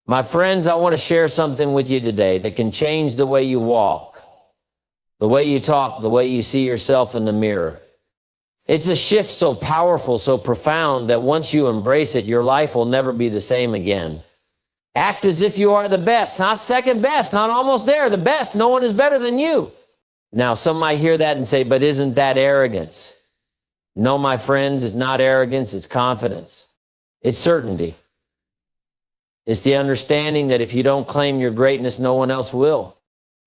My friends, I want to share something with you today that can change the way you walk, the way you talk, the way you see yourself in the mirror. It's a shift so powerful, so profound, that once you embrace it, your life will never be the same again. Act as if you are the best, not second best, not almost there, the best. No one is better than you. Now, some might hear that and say, but isn't that arrogance? No, my friends, it's not arrogance, it's confidence. It's certainty. It's the understanding that if you don't claim your greatness, no one else will.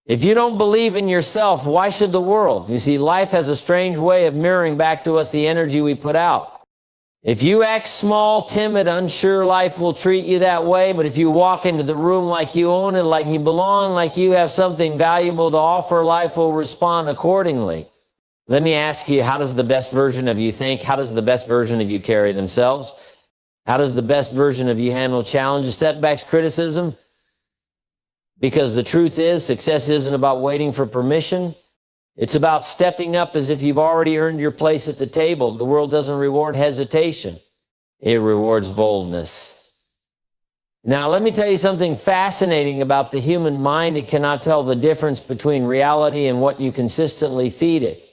If you don't believe in yourself, why should the world? You see, life has a strange way of mirroring back to us the energy we put out. If you act small, timid, unsure, life will treat you that way. But if you walk into the room like you own it, like you belong, like you have something valuable to offer, life will respond accordingly. Let me ask you, how does the best version of you think? How does the best version of you carry themselves? How does the best version of you handle challenges, setbacks, criticism? Because the truth is, success isn't about waiting for permission. It's about stepping up as if you've already earned your place at the table. The world doesn't reward hesitation. It rewards boldness. Now, let me tell you something fascinating about the human mind. It cannot tell the difference between reality and what you consistently feed it.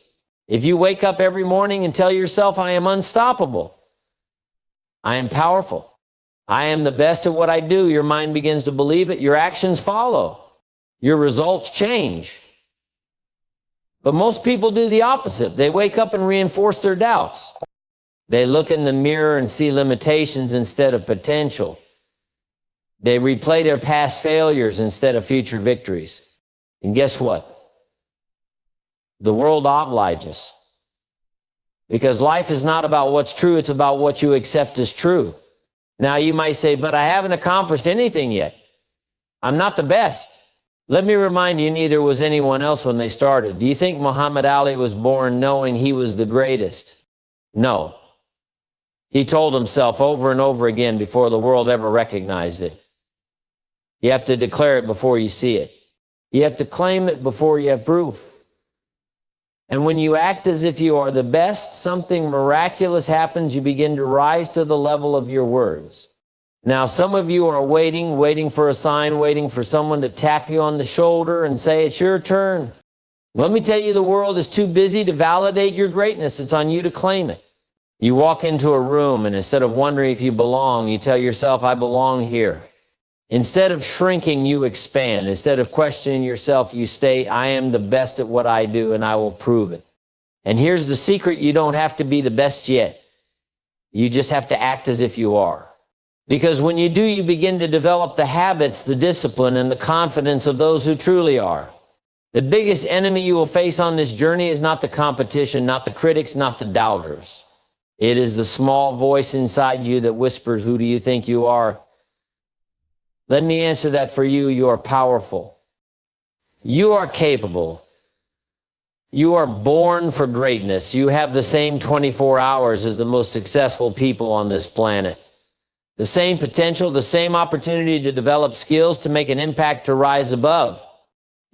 If you wake up every morning and tell yourself, I am unstoppable, I am powerful, I am the best at what I do, your mind begins to believe it. Your actions follow. Your results change. But most people do the opposite. They wake up and reinforce their doubts. They look in the mirror and see limitations instead of potential. They replay their past failures instead of future victories. And guess what? The world obliges. Because life is not about what's true, it's about what you accept as true. Now you might say, but I haven't accomplished anything yet. I'm not the best. Let me remind you, neither was anyone else when they started. Do you think Muhammad Ali was born knowing he was the greatest? No. He told himself over and over again before the world ever recognized it. You have to declare it before you see it. You have to claim it before you have proof. And when you act as if you are the best, something miraculous happens. You begin to rise to the level of your words. Now, some of you are waiting for a sign, waiting for someone to tap you on the shoulder and say, it's your turn. Let me tell you, the world is too busy to validate your greatness. It's on you to claim it. You walk into a room, and instead of wondering if you belong, you tell yourself, I belong here. Instead of shrinking, you expand. Instead of questioning yourself, you state, I am the best at what I do, and I will prove it. And here's the secret. You don't have to be the best yet. You just have to act as if you are. Because when you do, you begin to develop the habits, the discipline, and the confidence of those who truly are. The biggest enemy you will face on this journey is not the competition, not the critics, not the doubters. It is the small voice inside you that whispers, who do you think you are? Let me answer that for you. You are powerful. You are capable. You are born for greatness. You have the same 24 hours as the most successful people on this planet. The same potential, the same opportunity to develop skills, to make an impact, to rise above.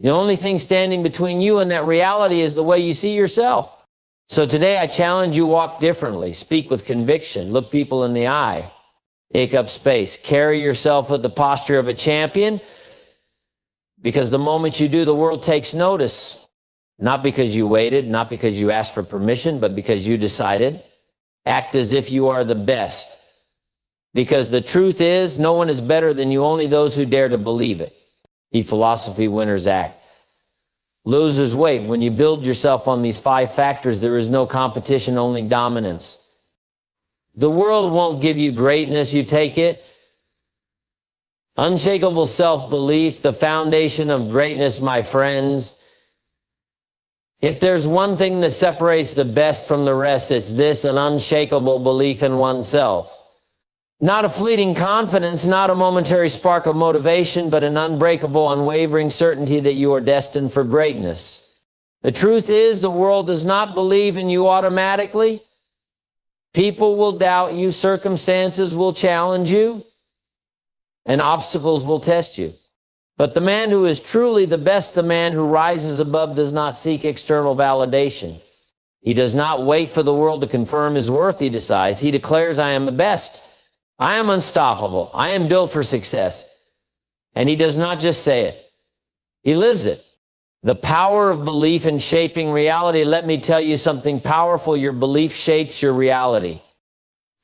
The only thing standing between you and that reality is the way you see yourself. So today I challenge you, walk differently, speak with conviction, look people in the eye, take up space, carry yourself with the posture of a champion, because the moment you do, the world takes notice. Not because you waited, not because you asked for permission, but because you decided. Act as if you are the best. Because the truth is, no one is better than you, only those who dare to believe it. The philosophy winners act. Losers wait. When you build yourself on these 5 factors, there is no competition, only dominance. The world won't give you greatness, you take it. Unshakable self-belief, the foundation of greatness, my friends. If there's one thing that separates the best from the rest, it's this: an unshakable belief in oneself. Not a fleeting confidence, not a momentary spark of motivation, but an unbreakable, unwavering certainty that you are destined for greatness. The truth is, the world does not believe in you automatically. People will doubt you, circumstances will challenge you, and obstacles will test you. But the man who is truly the best, the man who rises above, does not seek external validation. He does not wait for the world to confirm his worth, he decides. He declares, I am the best. I am unstoppable. I am built for success. And he does not just say it. He lives it. The power of belief in shaping reality. Let me tell you something powerful. Your belief shapes your reality.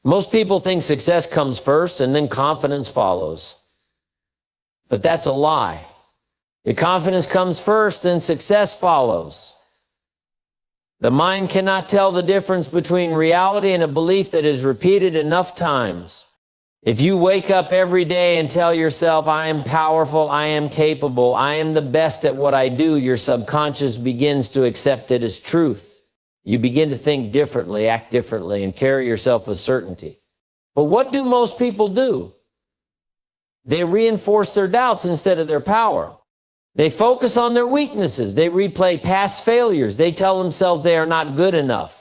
Most people think success comes first and then confidence follows. But that's a lie. Your confidence comes first, then success follows. The mind cannot tell the difference between reality and a belief that is repeated enough times. If you wake up every day and tell yourself, I am powerful, I am capable, I am the best at what I do, your subconscious begins to accept it as truth. You begin to think differently, act differently, and carry yourself with certainty. But what do most people do? They reinforce their doubts instead of their power. They focus on their weaknesses. They replay past failures. They tell themselves they are not good enough.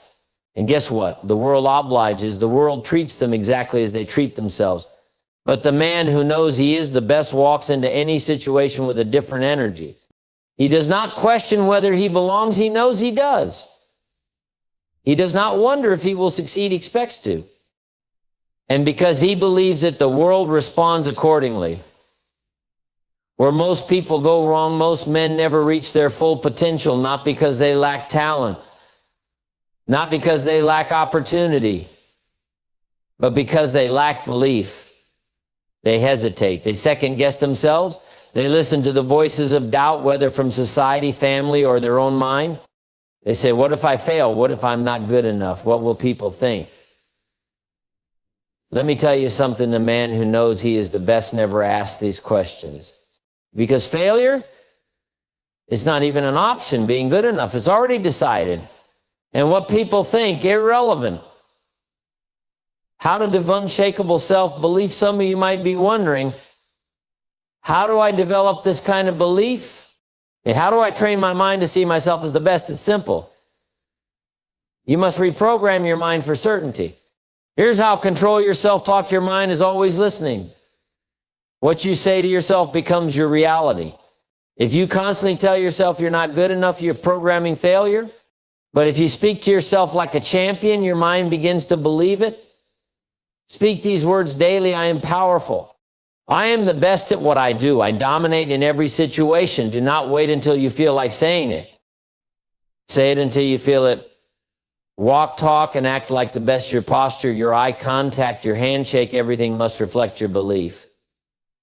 And guess what? The world obliges. The world treats them exactly as they treat themselves. But the man who knows he is the best walks into any situation with a different energy. He does not question whether he belongs. He knows he does. He does not wonder if he will succeed. He expects to. And because he believes it, the world responds accordingly. Where most people go wrong, most men never reach their full potential, not because they lack talent, not because they lack opportunity, but because they lack belief. They hesitate. They second-guess themselves. They listen to the voices of doubt, whether from society, family, or their own mind. They say, what if I fail? What if I'm not good enough? What will people think? Let me tell you something. The man who knows he is the best never asks these questions. Because failure is not even an option. Being good enough is already decided. And what people think, irrelevant. How to develop unshakable self-belief? Some of you might be wondering, how do I develop this kind of belief? And how do I train my mind to see myself as the best? It's simple. You must reprogram your mind for certainty. Here's how: control your self-talk. Your mind is always listening. What you say to yourself becomes your reality. If you constantly tell yourself you're not good enough, you're programming failure. But if you speak to yourself like a champion, your mind begins to believe it. Speak these words daily. I am powerful. I am the best at what I do. I dominate in every situation. Do not wait until you feel like saying it. Say it until you feel it. Walk, talk, and act like the best. Your posture, your eye contact, your handshake, everything must reflect your belief.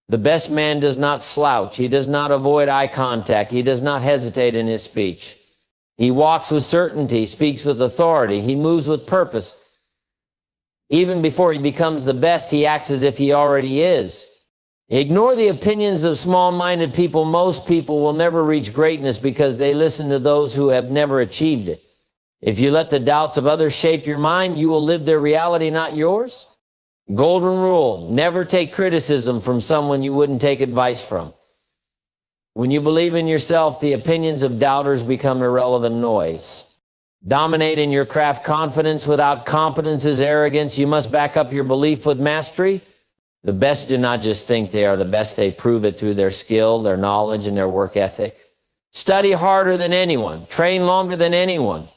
The best man does not slouch. He does not avoid eye contact. He does not hesitate in his speech. He walks with certainty, speaks with authority. He moves with purpose. Even before he becomes the best, he acts as if he already is. Ignore the opinions of small-minded people. Most people will never reach greatness because they listen to those who have never achieved it. If you let the doubts of others shape your mind, you will live their reality, not yours. Golden rule: never take criticism from someone you wouldn't take advice from. When you believe in yourself, the opinions of doubters become irrelevant noise. Dominate in your craft. Confidence without competence is arrogance. You must back up your belief with mastery. The best do not just think they are the best, they prove it through their skill, their knowledge, and their work ethic. Study harder than anyone. Train longer than anyone.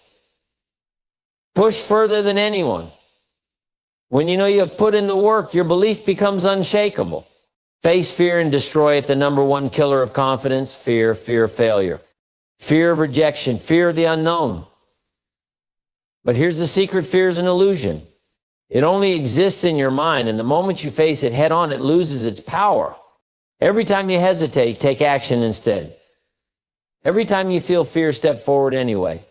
Push further than anyone. When you know you have put in the work, your belief becomes unshakable. Face fear and destroy it. The number one killer of confidence: fear, fear of failure, fear of rejection, fear of the unknown. But here's the secret: fear is an illusion. It only exists in your mind, and the moment you face it head on, it loses its power. Every time you hesitate, take action instead. Every time you feel fear, step forward anyway.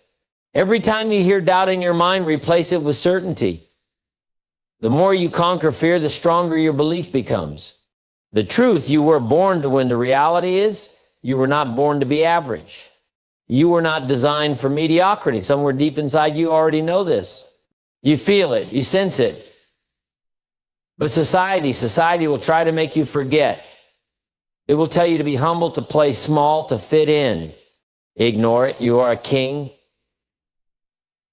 Every time you hear doubt in your mind, replace it with certainty. The more you conquer fear, the stronger your belief becomes. The truth: you were born to win. The reality is, you were not born to be average. You were not designed for mediocrity. Somewhere deep inside you already know this. You feel it, you sense it. But society will try to make you forget. It will tell you to be humble, to play small, to fit in. Ignore it. You are a king.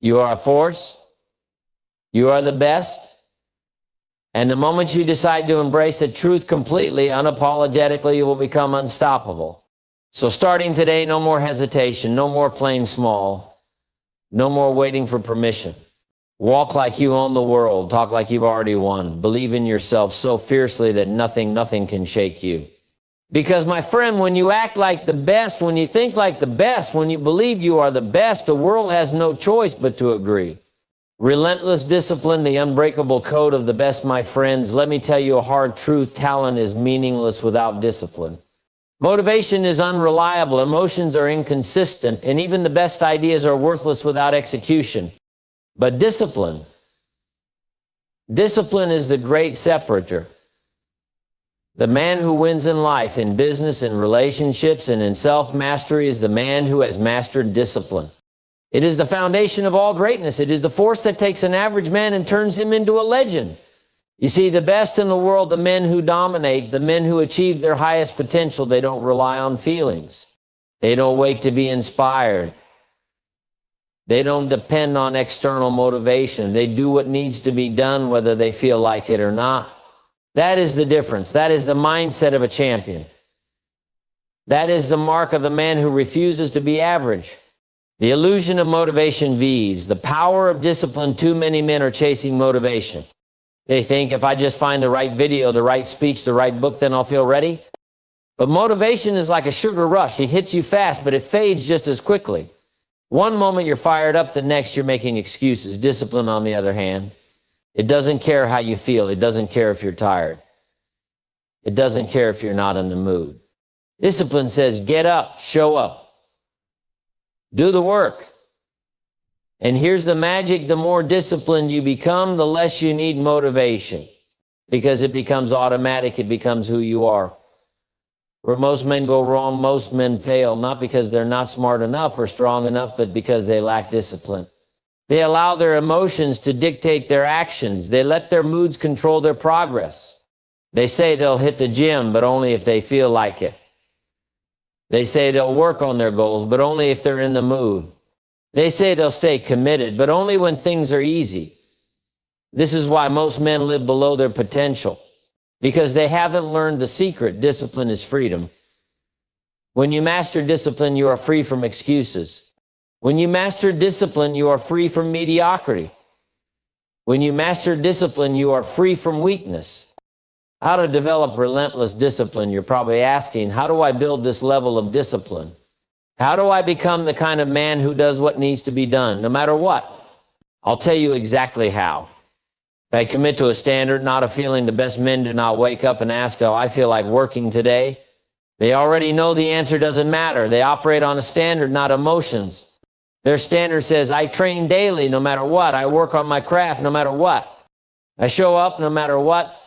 You are a force. You are the best. And the moment you decide to embrace the truth completely, unapologetically, you will become unstoppable. So starting today, no more hesitation, no more playing small, no more waiting for permission. Walk like you own the world. Talk like you've already won. Believe in yourself so fiercely that nothing can shake you. Because, my friend, when you act like the best, when you think like the best, when you believe you are the best, the world has no choice but to agree. Relentless discipline, the unbreakable code of the best, my friends. Let me tell you a hard truth. Talent is meaningless without discipline. Motivation is unreliable. Emotions are inconsistent. And even the best ideas are worthless without execution. But discipline is the great separator. The man who wins in life, in business, in relationships, and in self-mastery is the man who has mastered discipline. It is the foundation of all greatness. It is the force that takes an average man and turns him into a legend. You see, the best in the world, the men who dominate, the men who achieve their highest potential, they don't rely on feelings. They don't wait to be inspired. They don't depend on external motivation. They do what needs to be done, whether they feel like it or not. That is the difference. That is the mindset of a champion. That is the mark of the man who refuses to be average. The illusion of motivation V's, the power of discipline. Too many men are chasing motivation. They think, if I just find the right video, the right speech, the right book, then I'll feel ready. But motivation is like a sugar rush. It hits you fast, but it fades just as quickly. One moment you're fired up, the next you're making excuses. Discipline, on the other hand, it doesn't care how you feel. It doesn't care if you're tired. It doesn't care if you're not in the mood. Discipline says, get up, show up, do the work. And here's the magic. The more disciplined you become, the less you need motivation, because it becomes automatic. It becomes who you are. Where most men go wrong, most men fail, not because they're not smart enough or strong enough, but because they lack discipline. They allow their emotions to dictate their actions. They let their moods control their progress. They say they'll hit the gym, but only if they feel like it. They say they'll work on their goals, but only if they're in the mood. They say they'll stay committed, but only when things are easy. This is why most men live below their potential, because they haven't learned the secret. Discipline is freedom. When you master discipline, you are free from excuses. When you master discipline, you are free from mediocrity. When you master discipline, you are free from weakness. How to develop relentless discipline? You're probably asking, how do I build this level of discipline? How do I become the kind of man who does what needs to be done, no matter what? I'll tell you exactly how. I commit to a standard, not a feeling. The best men do not wake up and ask, oh, I feel like working today. They already know the answer doesn't matter. They operate on a standard, not emotions. Their standard says, I train daily no matter what. I work on my craft no matter what. I show up no matter what.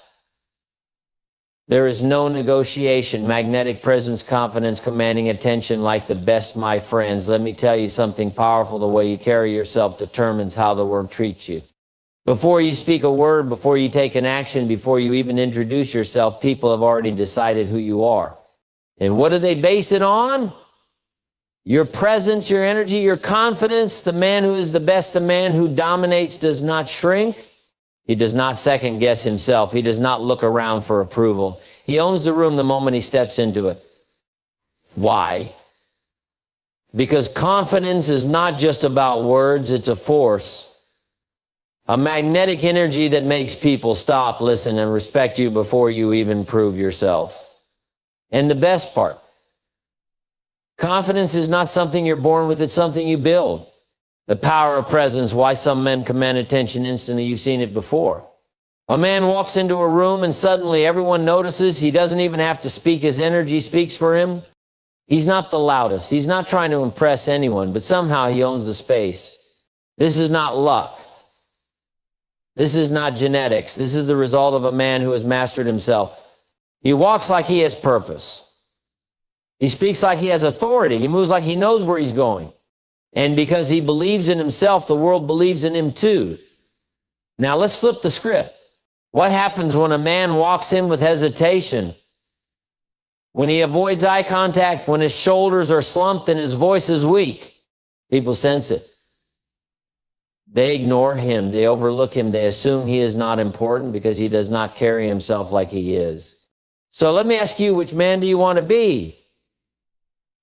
There is no negotiation. Magnetic presence, confidence, commanding attention like the best, my friends. Let me tell you something powerful. The way you carry yourself determines how the world treats you. Before you speak a word, before you take an action, before you even introduce yourself, people have already decided who you are. And what do they base it on? Your presence, your energy, your confidence. The man who is the best, the man who dominates, does not shrink. He does not second guess himself. He does not look around for approval. He owns the room the moment he steps into it. Why? Because confidence is not just about words, it's a force. A magnetic energy that makes people stop, listen, and respect you before you even prove yourself. And the best part, confidence is not something you're born with, it's something you build. The power of presence, why some men command attention instantly. You've seen it before. A man walks into a room and suddenly everyone notices. He doesn't even have to speak. His energy speaks for him. He's not the loudest. He's not trying to impress anyone, but somehow he owns the space. This is not luck. This is not genetics. This is the result of a man who has mastered himself. He walks like he has purpose. He speaks like he has authority. He moves like he knows where he's going. And because he believes in himself, the world believes in him too. Now let's flip the script. What happens when a man walks in with hesitation? When he avoids eye contact, when his shoulders are slumped and his voice is weak? People sense it. They ignore him. They overlook him. They assume he is not important because he does not carry himself like he is. So let me ask you, which man do you want to be?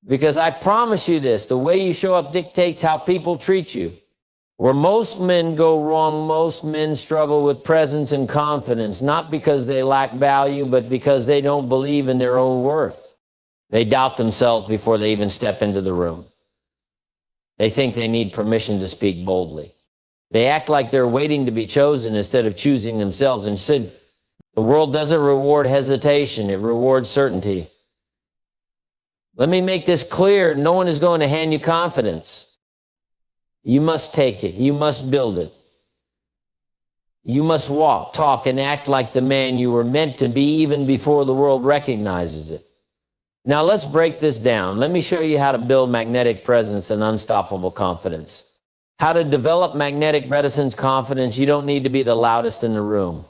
Because I promise you this, the way you show up dictates how people treat you. Where most men go wrong, most men struggle with presence and confidence, not because they lack value, but because they don't believe in their own worth. They doubt themselves before they even step into the room. They think they need permission to speak boldly. They act like they're waiting to be chosen instead of choosing themselves. Instead, the world doesn't reward hesitation, it rewards certainty. Let me make this clear. No one is going to hand you confidence. You must take it. You must build it. You must walk, talk, and act like the man you were meant to be even before the world recognizes it. Now let's break this down. Let me show you how to build magnetic presence and unstoppable confidence. How to develop magnetic presence confidence. You don't need to be the loudest in the room.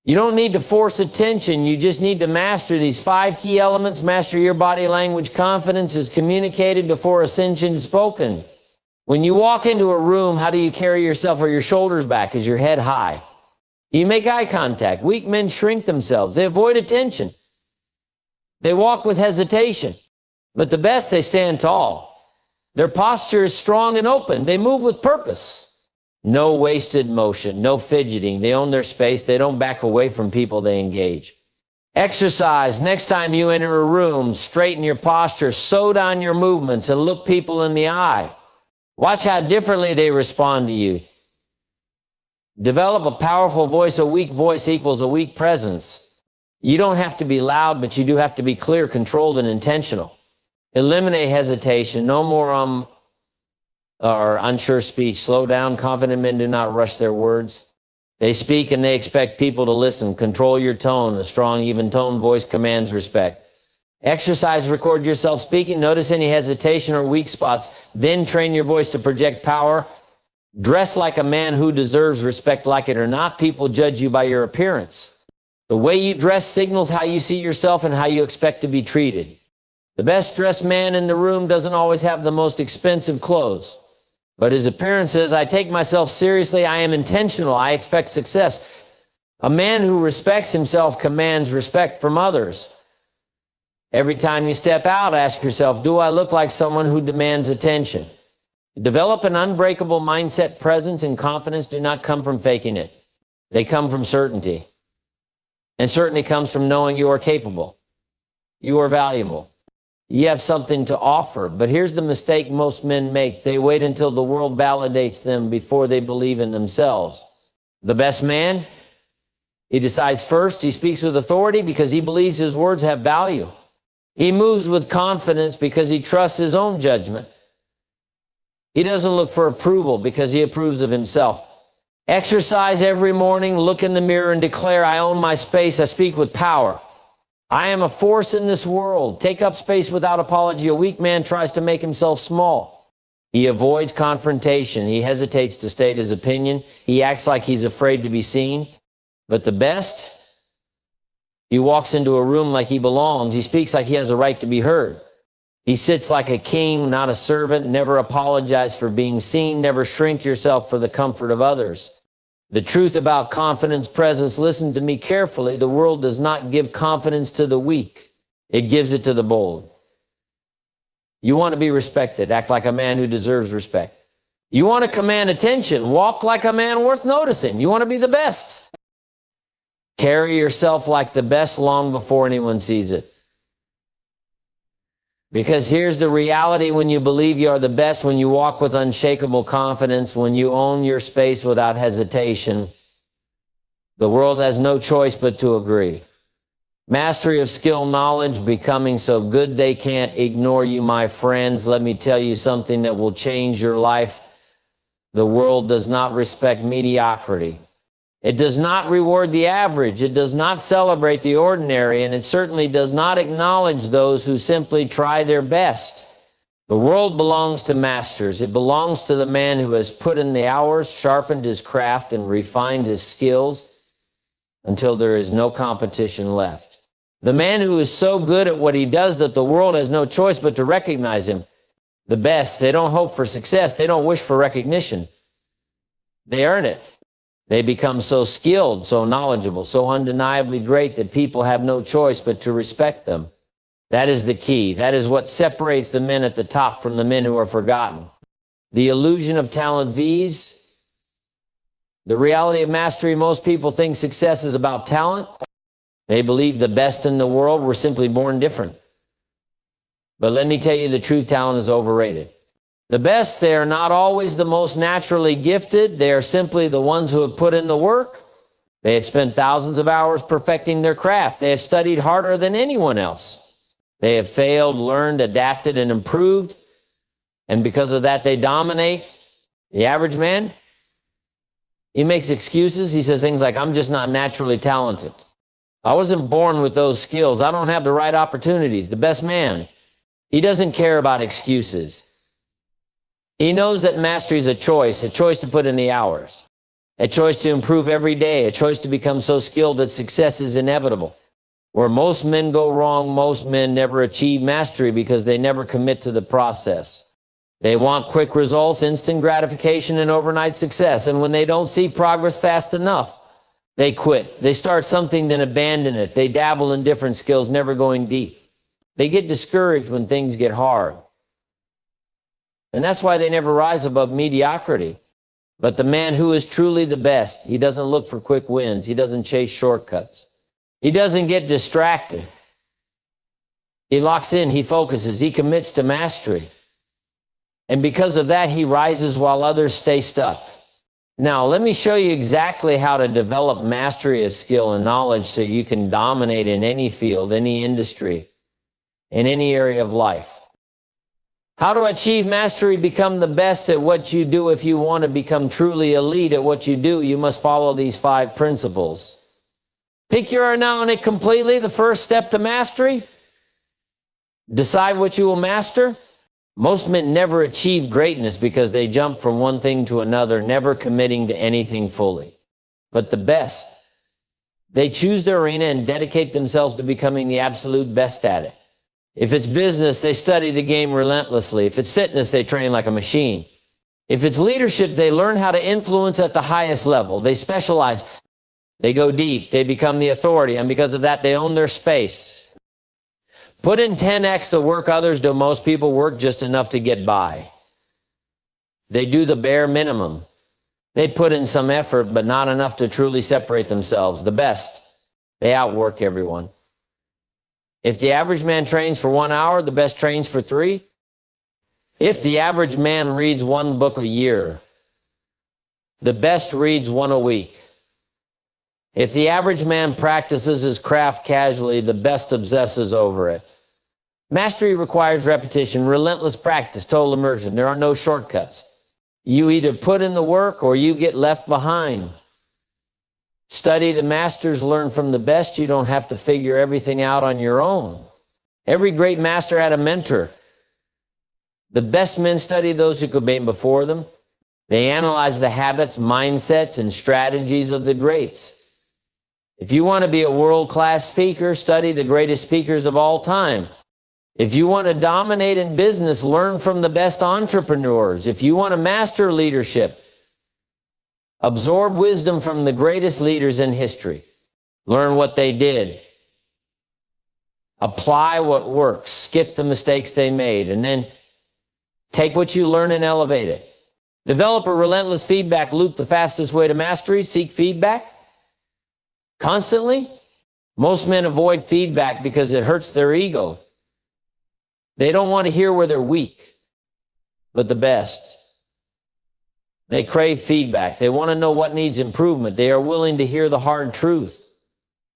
You don't need to force attention. You just need to master these 5 key elements. Master your body language. Confidence is communicated before ascension is spoken. When you walk into a room, how do you carry yourself? Are your shoulders back? Is your head high? You make eye contact. Weak men shrink themselves. They avoid attention. They walk with hesitation. But the best, they stand tall. Their posture is strong and open. They move with purpose. No wasted motion, no fidgeting. They own their space. They don't back away from people. They engage. Exercise. Next time you enter a room, straighten your posture, slow down your movements, and look people in the eye. Watch how differently they respond to you. Develop a powerful voice. A weak voice equals a weak presence. You don't have to be loud, but you do have to be clear, controlled, and intentional. Eliminate hesitation. No more or unsure speech. Slow down. Confident men do not rush their words. They speak and they expect people to listen. Control your tone. A strong, even tone voice commands respect. Exercise. Record yourself speaking. Notice any hesitation or weak spots. Then train your voice to project power. Dress like a man who deserves respect, like it or not. People judge you by your appearance. The way you dress signals how you see yourself and how you expect to be treated. The best dressed man in the room doesn't always have the most expensive clothes, but his appearance says, I take myself seriously, I am intentional, I expect success. A man who respects himself commands respect from others. Every time you step out, ask yourself, do I look like someone who demands attention? Develop an unbreakable mindset. Presence and confidence do not come from faking it. They come from certainty. And certainty comes from knowing you are capable. You are valuable. You have something to offer. But here's the mistake most men make. They wait until the world validates them before they believe in themselves. The best man, he decides first. He speaks with authority because he believes his words have value. He moves with confidence because he trusts his own judgment. He doesn't look for approval because he approves of himself. Exercise every morning. Look in the mirror and declare, I own my space. I speak with power. I am a force in this world. Take up space without apology. A weak man tries to make himself small. He avoids confrontation. He hesitates to state his opinion. He acts like he's afraid to be seen. But the best, he walks into a room like he belongs. He speaks like he has a right to be heard. He sits like a king, not a servant. Never apologize for being seen. Never shrink yourself for the comfort of others. The truth about confidence, presence, listen to me carefully. The world does not give confidence to the weak. It gives it to the bold. You want to be respected. Act like a man who deserves respect. You want to command attention. Walk like a man worth noticing. You want to be the best. Carry yourself like the best long before anyone sees it. Because here's the reality: when you believe you are the best, when you walk with unshakable confidence, when you own your space without hesitation, the world has no choice but to agree. Mastery of skill, knowledge, becoming so good they can't ignore you, my friends. Let me tell you something that will change your life. The world does not respect mediocrity. It does not reward the average. It does not celebrate the ordinary, and it certainly does not acknowledge those who simply try their best. The world belongs to masters. It belongs to the man who has put in the hours, sharpened his craft, and refined his skills until there is no competition left. The man who is so good at what he does that the world has no choice but to recognize him. The best. They don't hope for success. They don't wish for recognition. They earn it. They become so skilled, so knowledgeable, so undeniably great that people have no choice but to respect them. That is the key. That is what separates the men at the top from the men who are forgotten. The illusion of talent V's. The reality of mastery: most people think success is about talent. They believe the best in the world were simply born different. But let me tell you the truth, talent is overrated. The best, they are not always the most naturally gifted. They are simply the ones who have put in the work. They have spent thousands of hours perfecting their craft. They have studied harder than anyone else. They have failed, learned, adapted, and improved. And because of that, they dominate. The average man, he makes excuses. He says things like, I'm just not naturally talented. I wasn't born with those skills. I don't have the right opportunities. The best man, he doesn't care about excuses. He knows that mastery is a choice to put in the hours, a choice to improve every day, a choice to become so skilled that success is inevitable. Where most men go wrong, most men never achieve mastery because they never commit to the process. They want quick results, instant gratification, and overnight success. And when they don't see progress fast enough, they quit. They start something, then abandon it. They dabble in different skills, never going deep. They get discouraged when things get hard. And that's why they never rise above mediocrity. But the man who is truly the best, he doesn't look for quick wins. He doesn't chase shortcuts. He doesn't get distracted. He locks in, he focuses, he commits to mastery. And because of that, he rises while others stay stuck. Now, let me show you exactly how to develop mastery of skill and knowledge so you can dominate in any field, any industry, in any area of life. How to achieve mastery, become the best at what you do. If you want to become truly elite at what you do, you must follow these 5 principles. Pick your mnemonic completely. The first step to mastery, decide what you will master. Most men never achieve greatness because they jump from one thing to another, never committing to anything fully. But the best, they choose their arena and dedicate themselves to becoming the absolute best at it. If it's business, they study the game relentlessly. If it's fitness, they train like a machine. If it's leadership, they learn how to influence at the highest level. They specialize. They go deep. They become the authority. And because of that, they own their space. Put in 10x the work others do. Most people work just enough to get by. They do the bare minimum. They put in some effort, but not enough to truly separate themselves. The best, they outwork everyone. If the average man trains for 1 hour, the best trains for 3. If the average man reads 1 book a year, the best reads 1 a week. If the average man practices his craft casually, the best obsesses over it. Mastery requires repetition, relentless practice, total immersion. There are no shortcuts. You either put in the work or you get left behind. Study the masters, learn from the best. You don't have to figure everything out on your own. Every great master had a mentor. The best men study those who could be before them. They analyze the habits, mindsets, and strategies of the greats. If you want to be a world-class speaker, study the greatest speakers of all time. If you want to dominate in business, learn from the best entrepreneurs. If you want to master leadership, absorb wisdom from the greatest leaders in history. Learn what they did. Apply what works. Skip the mistakes they made. And then take what you learn and elevate it. Develop a relentless feedback loop. The fastest way to mastery, seek feedback constantly. Most men avoid feedback because it hurts their ego. They don't want to hear where they're weak. But the best, they crave feedback. They want to know what needs improvement. They are willing to hear the hard truth.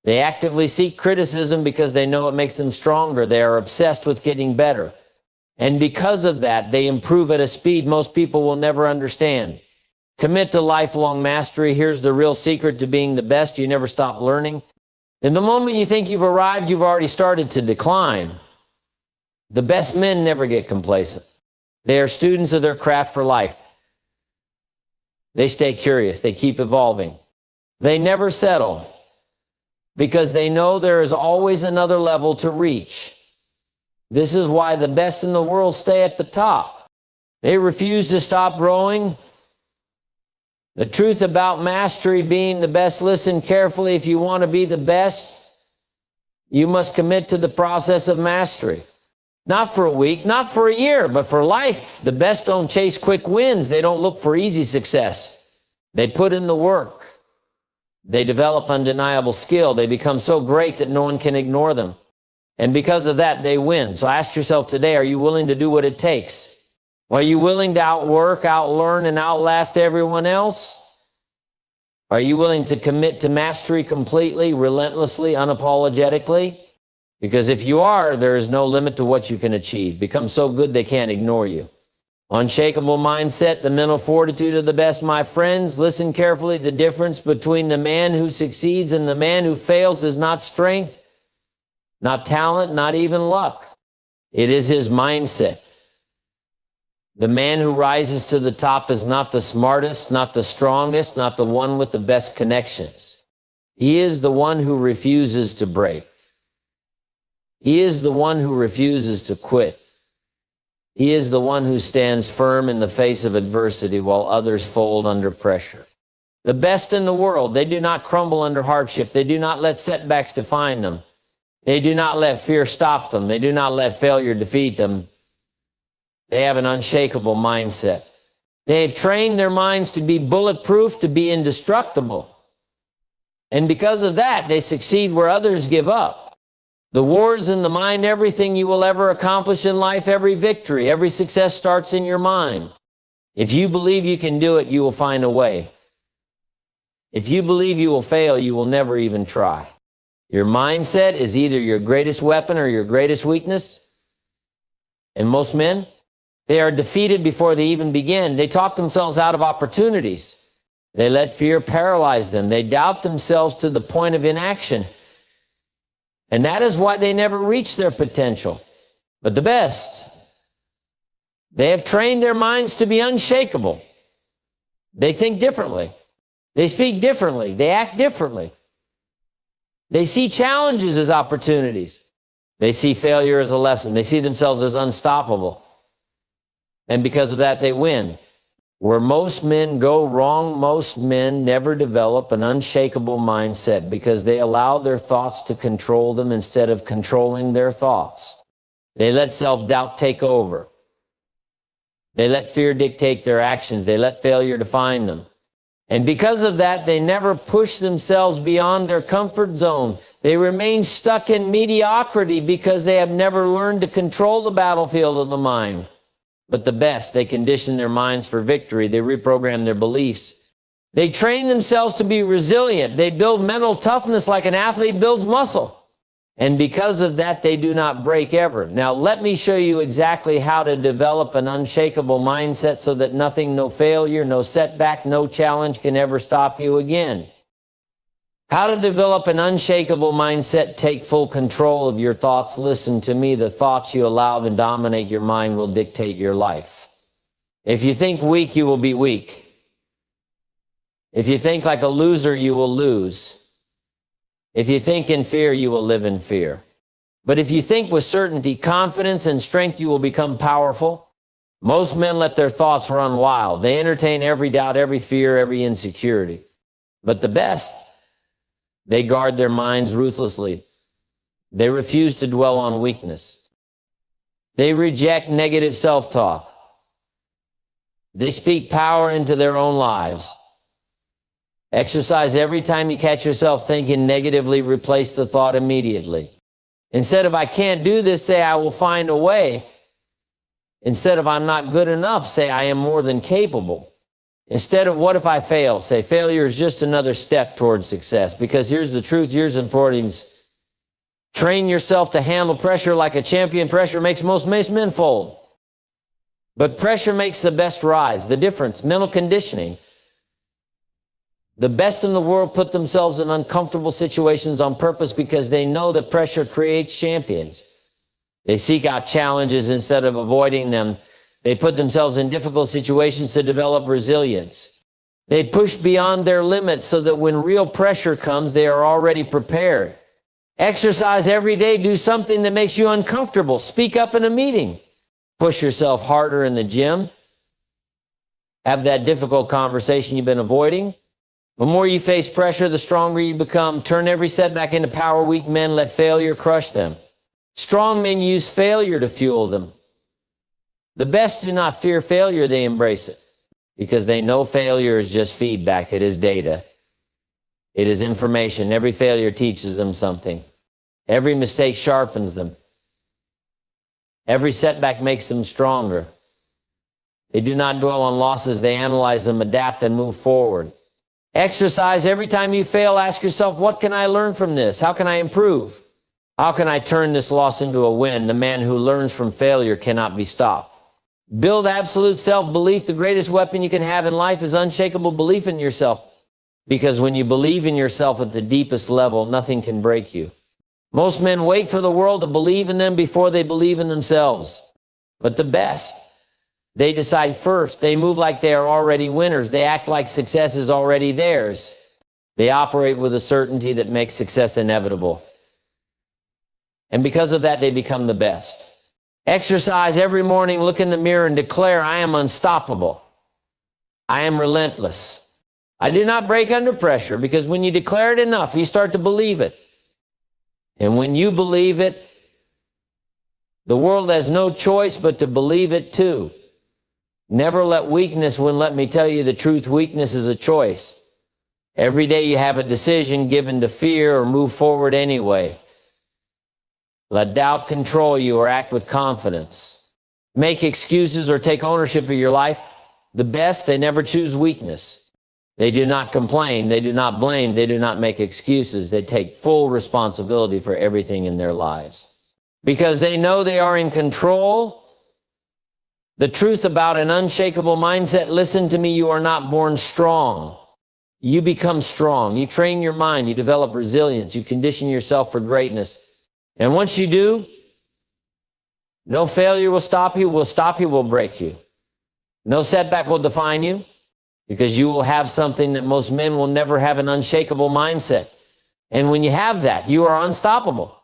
They actively seek criticism because they know it makes them stronger. They are obsessed with getting better. And because of that, they improve at a speed most people will never understand. Commit to lifelong mastery. Here's the real secret to being the best. You never stop learning. In the moment you think you've arrived, you've already started to decline. The best men never get complacent. They are students of their craft for life. They stay curious. They keep evolving. They never settle because they know there is always another level to reach. This is why the best in the world stay at the top. They refuse to stop growing. The truth about mastery, being the best, listen carefully. If you want to be the best, you must commit to the process of mastery. Not for a week, not for a year, but for life. The best don't chase quick wins. They don't look for easy success. They put in the work. They develop undeniable skill. They become so great that no one can ignore them. And because of that, they win. So ask yourself today, are you willing to do what it takes? Are you willing to outwork, outlearn, and outlast everyone else? Are you willing to commit to mastery completely, relentlessly, unapologetically? Because if you are, there is no limit to what you can achieve. Become so good they can't ignore you. Unshakable mindset, the mental fortitude of the best, my friends. Listen carefully. The difference between the man who succeeds and the man who fails is not strength, not talent, not even luck. It is his mindset. The man who rises to the top is not the smartest, not the strongest, not the one with the best connections. He is the one who refuses to break. He is the one who refuses to quit. He is the one who stands firm in the face of adversity while others fold under pressure. The best in the world, they do not crumble under hardship. They do not let setbacks define them. They do not let fear stop them. They do not let failure defeat them. They have an unshakable mindset. They've trained their minds to be bulletproof, to be indestructible. And because of that, they succeed where others give up. The war is in the mind. Everything you will ever accomplish in life, every victory, every success starts in your mind. If you believe you can do it, you will find a way. If you believe you will fail, you will never even try. Your mindset is either your greatest weapon or your greatest weakness. And most men, they are defeated before they even begin. They talk themselves out of opportunities. They let fear paralyze them. They doubt themselves to the point of inaction. And that is why they never reach their potential. But the best, they have trained their minds to be unshakable. They think differently. They speak differently. They act differently. They see challenges as opportunities. They see failure as a lesson. They see themselves as unstoppable. And because of that, they win. Where most men go wrong, most men never develop an unshakable mindset because they allow their thoughts to control them instead of controlling their thoughts. They let self-doubt take over. They let fear dictate their actions. They let failure define them. And because of that, they never push themselves beyond their comfort zone. They remain stuck in mediocrity because they have never learned to control the battlefield of the mind. But the best, they condition their minds for victory. They reprogram their beliefs. They train themselves to be resilient. They build mental toughness like an athlete builds muscle. And because of that, they do not break ever. Now, let me show you exactly how to develop an unshakable mindset so that nothing, no failure, no setback, no challenge can ever stop you again. How to develop an unshakable mindset. Take full control of your thoughts. Listen to me. The thoughts you allow to dominate your mind will dictate your life. If you think weak, you will be weak. If you think like a loser, you will lose. If you think in fear, you will live in fear. But if you think with certainty, confidence, and strength, you will become powerful. Most men let their thoughts run wild. They entertain every doubt, every fear, every insecurity. But the best, they guard their minds ruthlessly. They refuse to dwell on weakness. They reject negative self-talk. They speak power into their own lives. Exercise every time you catch yourself thinking negatively, replace the thought immediately. Instead of I can't do this, say I will find a way. Instead of I'm not good enough, say I am more than capable. Instead of what if I fail, say failure is just another step towards success. Because here's the truth, here's the importance. Train yourself to handle pressure like a champion. Pressure makes most men fold. But pressure makes the best rise. The difference, mental conditioning. The best in the world put themselves in uncomfortable situations on purpose because they know that pressure creates champions. They seek out challenges instead of avoiding them. They put themselves in difficult situations to develop resilience. They push beyond their limits so that when real pressure comes, they are already prepared. Exercise every day. Do something that makes you uncomfortable. Speak up in a meeting. Push yourself harder in the gym. Have that difficult conversation you've been avoiding. The more you face pressure, the stronger you become. Turn every setback into power. Weak men let failure crush them. Strong men use failure to fuel them. The best do not fear failure, they embrace it. Because they know failure is just feedback. It is data. It is information. Every failure teaches them something. Every mistake sharpens them. Every setback makes them stronger. They do not dwell on losses. They analyze them, adapt, and move forward. Exercise. Every time you fail, ask yourself, what can I learn from this? How can I improve? How can I turn this loss into a win? The man who learns from failure cannot be stopped. Build absolute self-belief. The greatest weapon you can have in life is unshakable belief in yourself. Because when you believe in yourself at the deepest level, nothing can break you. Most men wait for the world to believe in them before they believe in themselves. But the best, they decide first. They move like they are already winners. They act like success is already theirs. They operate with a certainty that makes success inevitable. And because of that, they become the best. Exercise. Every morning, look in the mirror and declare, I am unstoppable. I am relentless. I do not break under pressure, because when you declare it enough, you start to believe it. And when you believe it, the world has no choice but to believe it too. Never let weakness win. Let me tell you the truth, weakness is a choice. Every day you have a decision given to fear or move forward anyway. Let doubt control you or act with confidence. Make excuses or take ownership of your life. The best, they never choose weakness. They do not complain. They do not blame. They do not make excuses. They take full responsibility for everything in their lives. Because they know they are in control. The truth about an unshakable mindset, listen to me, you are not born strong. You become strong. You train your mind. You develop resilience. You condition yourself for greatness. And once you do, no failure will stop you, will break you. No setback will define you, because you will have something that most men will never have, an unshakable mindset. And when you have that, you are unstoppable.